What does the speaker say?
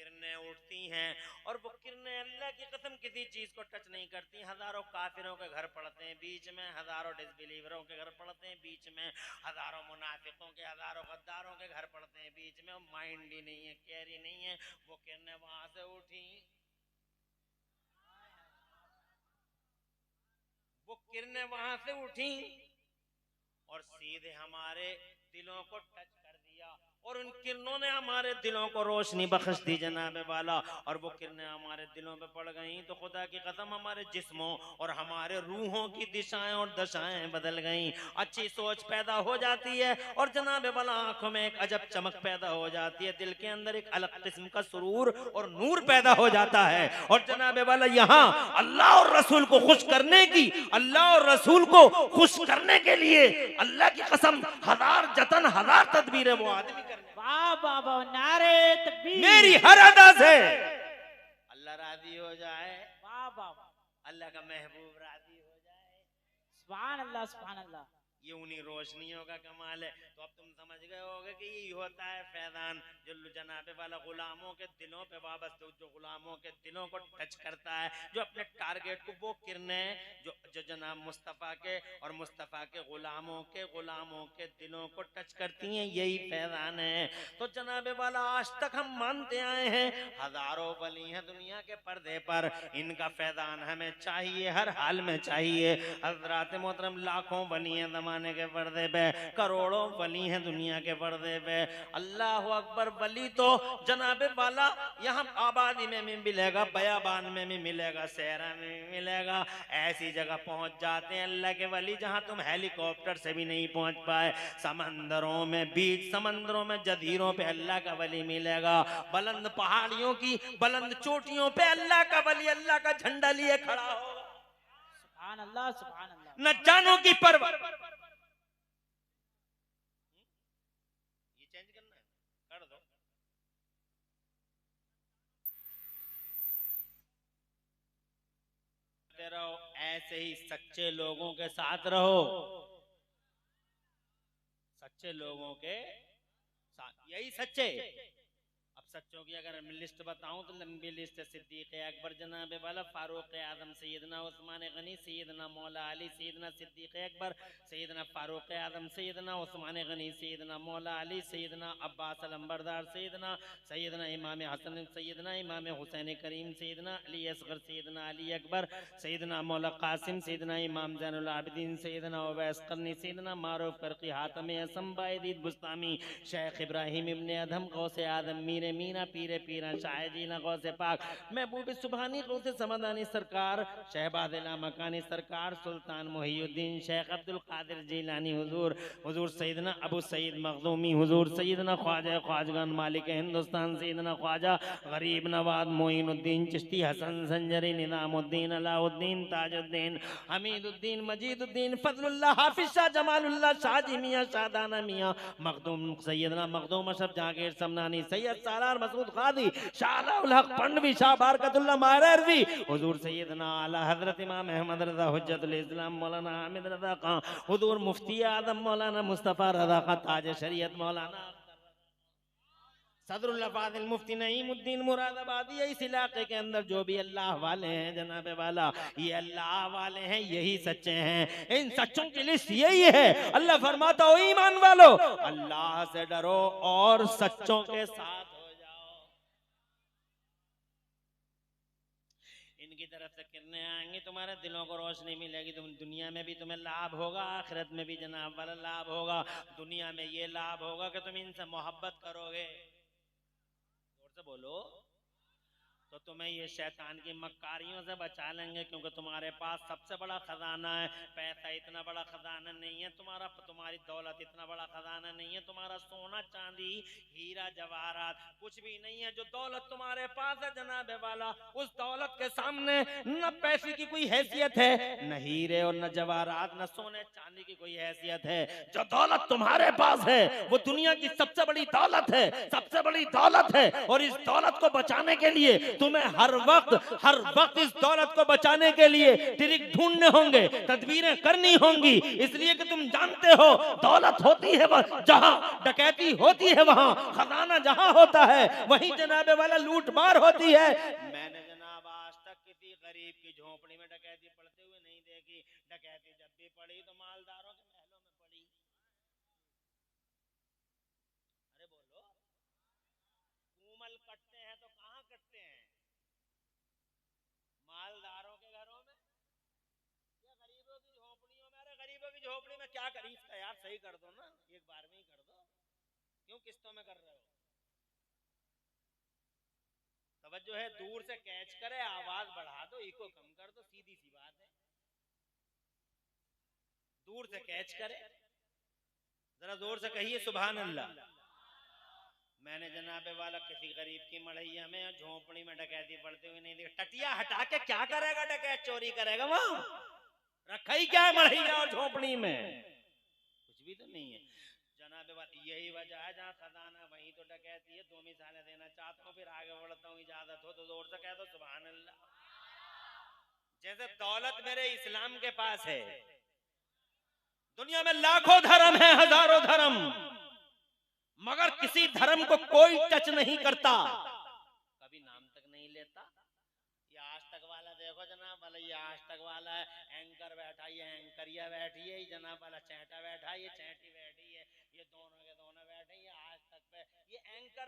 किरणें उठती हैं और वो किरणें अल्लाह की कसम किसी चीज को टच नहीं करती। हजारों काफिरों के घर पड़ते हैं बीच में, हजारों डिसबिलीवरों के घर पड़ते हैं बीच में, हजारों मुनाफिकों के, हजारों गद्दारों के घर पड़ते हैं बीच में। माइंड ही नहीं है, केयर ही नहीं है। वो किरणें वहां से उठी, वो किरणें वहां से उठी और सीधे हमारे दिलों को टच कर दिया और उन किरणों ने हमारे दिलों को रोशनी बख्श दी जनाब वाला। और वो किरणें हमारे दिलों पे पड़ गईं तो खुदा की कसम हमारे जिस्मों और हमारे रूहों की दिशाएं और दशाएं बदल गईं। अच्छी सोच पैदा हो जाती है और जनाब वाला आंखों में एक अजब चमक पैदा हो जाती है, दिल के अंदर एक अलग किस्म का सुरूर और नूर पैदा हो जाता है। और जनाब वाला यहाँ अल्लाह और रसूल को खुश करने की, अल्लाह और रसूल को खुश करने के लिए अल्लाह की कसम हजार जतन हजार तदबीरें वो आदमी करने। वाह वाह वाह, नारे तकबीर। मेरी हर अदा से अल्लाह राजी हो जाए, वाह वाह, अल्लाह का महबूब राजी हो जाए। सुभान अल्लाह सुभान अल्लाह। ये उन्हीं रोशनियों का कमाल है। तो अब तुम समझ गए होगे कि ये होता है फैजान जो जनाबे वाला गुलामों के दिलों पे वाबस्ता, जो गुलामों के दिलों को टच करता है, जो अपने टारगेट को, वो किरणें जो जनाब मुस्तफ़ा के और मुस्तफ़ा के गुलामों के दिलों को टच करती हैं, यही फैजान है। तो जनाबे वाला आज तक हम मानते आए हैं हजारों वली हैं दुनिया के पर्दे पर, इनका फैजान हमें चाहिए, हर हाल में चाहिए। हजरात मोहतरम लाखों वली हैं जमाने के पर्दे पे, करोड़ों वली हैं दुनिया के पर्दे पे। अल्लाह अकबर। वली तो जनाबे वाला यहाँ आबादी में भी मिलेगा, बयाबान में भी मिलेगा, सहरा में भी मिलेगा। ऐसी जगह पहुंच जाते हैं अल्लाह के वली जहां तुम हेलीकॉप्टर से भी नहीं पहुंच पाए। समंदरों में, बीच समंदरों में, जजीरों पे अल्लाह का वली मिलेगा। बुलंद पहाड़ियों की बुलंद चोटियों पे अल्लाह का वली अल्लाह का झंडा लिए खड़ा हो। सुभान अल्लाह सुभान अल्लाह। न जानों की परवाह, ये चेंज करना है, कर दो। रहो ऐसे ही सच्चे लोगों के साथ रहो, सच्चे लोगों के साथ, यही सच्चे। अब सच्चों की अगर मैं लिस्ट बताऊं तो लंबी लिस्ट है। सिद्दीक अकबर जनाबे वाला, फारूक आजम सैयदना उस्मान गनी, सैयदना मौला अली, सैयदना सिद्दीक अकबर, सैयदना फारूक आजम, सैयदना उस्मान गनी, सैयदना मौला अली, सैयदना अब्बास अलंबरदार, सैयदना इमाम हसन, सैयदना इमाम हुसैन करीम, सैयदना अली असगर, सैयदना अली अकबर, सैयदना मौला कासिम, सैयदना इमाम ज़ैनुल आबिदीन, सैयदना उवैस करनी, सैयदना मारूफ करकी, हातम असम बायदीद बुस्तामी, शेख इब्राहिम इब्ने अदहम, गौसे आदम, मीरे मीना, पीरे पीरा, शाह जीना, गौसे पाक, महबूब सुबहानी, गौसे समदानी सरकार, शहबाज मकानी सरकार, सुल्तान मुहियुद्दीन शेख अब्दुल कादिर जीलानी हुजूर, हुजूर सैयदना अबू सईद मखदूमी, हुजूर सैयदना ख्वाजा ख्वाजगान मालिक हिंदुस्तान, सैयदना ख्वाजा गरीब नवाज मोइनुद्दीन चिश्ती, हसन संजरी, निजामुद्दीन, अलाउद्दीन, ताजुद्दीन, हमीदुद्दीन, मजीदुद्दीन, फजलुल्लाह, हाफिज शाह, जमालुल्लाह, शाहजी मियां, शाहदाना मियां, मखदूम, सैयदना मखदूम अशरफ जहांगीर समनानी, सैयद सालार मसूद कादी, शाह उल हक पंडवी, शाह बरकतुल्लाह माररजी, हुजूर सैयदना आला हजरत इमाम अहमद रजा हुज्जतुल इस्लाम मौलाना हामिद रजा खां, हुजूर मुफ्ती आदम मौलाना मुस्तफा रजा खां, ताज शरीयत मौलाना सदरुल फादिल मुफ्ती नईमुद्दीन मुरादाबादी। इस इलाके के अंदर जो भी अल्लाह वाले हैं जनाबे वाला, ये अल्लाह वाले हैं, यही सच्चे हैं। इन सच्चों की लिस्ट यही है। अल्लाह फरमाता हो ईमान वालो अल्लाह से डरो और सच्चों के साथ हो जाओ। इनकी तरफ से किरणें आएंगी, तुम्हारे दिलों को रोशनी मिलेगी, तुम दुनिया में भी तुम्हें लाभ होगा, आखिरत में भी जनाब वाला लाभ होगा। दुनिया में ये लाभ होगा कि तुम इनसे मोहब्बत करोगे, से बोलो, तो तुम्हें ये शैतान की मक्कारियों से बचा लेंगे, क्योंकि तुम्हारे पास सबसे बड़ा खजाना है। पैसा इतना बड़ा खजाना नहीं है तुम्हारा, तुम्हारी दौलत इतना बड़ा खजाना नहीं है, तुम्हारा सोना चांदी हीरा जवाहरात कुछ भी नहीं है। जो दौलत तुम्हारे पास है जनाबे वाला, उस दौलत के सामने न पैसे की कोई हैसियत है, न हीरे और न जवाहरात, न सोने चांदी की कोई हैसियत है। जो दौलत तुम्हारे पास है वो दुनिया की सबसे बड़ी दौलत है, सबसे बड़ी दौलत है। और इस दौलत को बचाने के लिए तुम्हें हर वक्त इस दौलत को बचाने के लिए ट्रिक ढूंढने होंगे, तदबीरें करनी होंगी, इसलिए कि तुम जानते हो दौलत होती है जहां, डकैती होती है वहां, खजाना जहां होता है वहीं जनाबे वाला लूटमार होती है। मैंने जनाब आज तक किसी गरीब की झोपड़ी में डकैती पड़ते हुए नहीं देखी। डकैती जब भी पड़ी तो मालदारों के महलों में पड़ी। अरे बोलो, कूमल कटते हैं तो कहां कटते हैं? मालदारों के घरों में या गरीबों की झोपड़ियों में? अरे गरीबों की झोपड़ी में क्या करी इसका यार, सही कर दो ना, एक बार में ही कर दो, क्यों किस्तों में कर रहे हो? तवज्जो है, दूर से कैच करे, आवाज बढ़ा दो, इको कम कर दो, सीधी सी बात है। दूर से कैच करे, जरा जोर से कहिए सुभान अल्लाह। मैंने जनाबे वाला किसी गरीब की मड़ैया में झोपड़ी में डकैती पड़ते हुए नहीं देखा। टटिया हटा के क्या करेगा डकैत, चोरी करेगा वहां? रखा ही क्या है मड़ैया और झोपड़ी में? कुछ भी तो नहीं है जनाबे वाला। यही वजह है जहाँ खजाना वहीं तो डकैती है। 2 मिसालें देना चाहता हूँ, फिर आगे बढ़ता हूँ, इजाजत हो तो जोर से कह दो सुभान अल्लाह। जैसे दौलत मेरे इस्लाम के पास है, दुनिया में लाखों धर्म है, हजारों धर्म, मगर किसी धर्म को कोई टच नहीं करता, कभी नाम तक नहीं लेता। ये आज तक वाला देखो जनाब वाला, ये आज तक वाला है, एंकर बैठा, ये एंकरिया बैठी है, जनाब वाला चैटा बैठा, ये चैटी बैठी है, ये दोनों के दोनों बैठे, ये आज तक पे ये एंकर